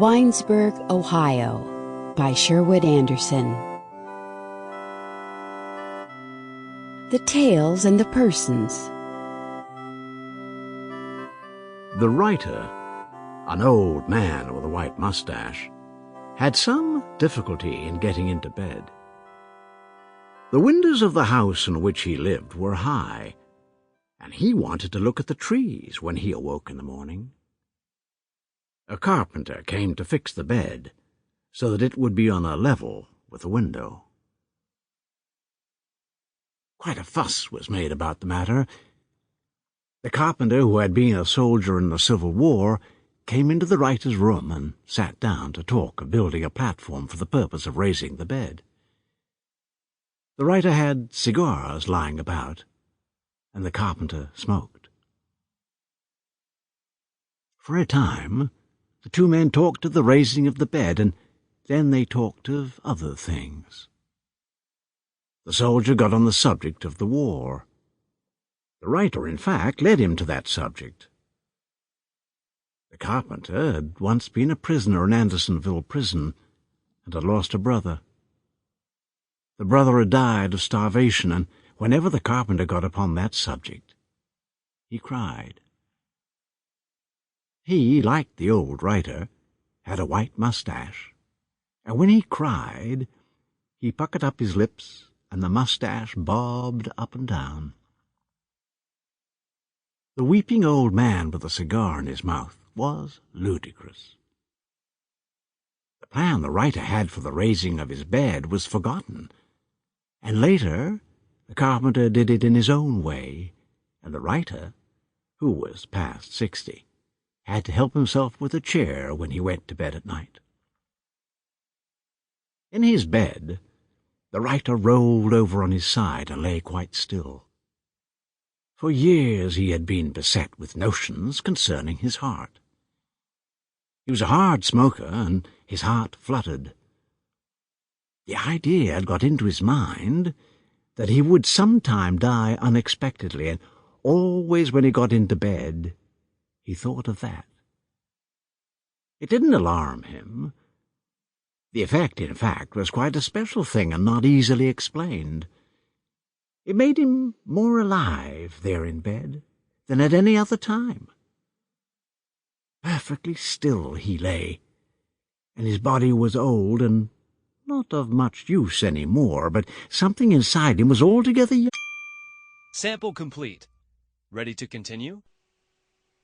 Winesburg, Ohio, by Sherwood Anderson. The Tales and the Persons. The writer, an old man with a white mustache, had some difficulty in getting into bed. The windows of the house in which he lived were high, and he wanted to look at the trees when he awoke in the morning. A carpenter came to fix the bed so that it would be on a level with the window. Quite a fuss was made about the matter. The carpenter, who had been a soldier in the Civil War, came into the writer's room and sat down to talk of building a platform for the purpose of raising the bed. The writer had cigars lying about, and the carpenter smoked. For a time, the two men talked of the raising of the bed, and then they talked of other things. The soldier got on the subject of the war. The writer, in fact, led him to that subject. The carpenter had once been a prisoner in Andersonville prison and had lost a brother. The brother had died of starvation, and whenever the carpenter got upon that subject, he cried. He, like the old writer, had a white mustache, and when he cried, he puckered up his lips, and the mustache bobbed up and down. The weeping old man with a cigar in his mouth was ludicrous. The plan the writer had for the raising of his bed was forgotten, and later the carpenter did it in his own way, and the writer, who was past 60, had to help himself with a chair when he went to bed at night. In his bed, the writer rolled over on his side and lay quite still. For years he had been beset with notions concerning his heart. He was a hard smoker, and his heart fluttered. The idea had got into his mind that he would sometime die unexpectedly, and always when he got into bed, he thought of that. It didn't alarm him. The effect, in fact, was quite a special thing and not easily explained. It made him more alive there in bed than at any other time. Perfectly still he lay, and his body was old and not of much use any more, but something inside him was altogether young. Sample complete. Ready to continue?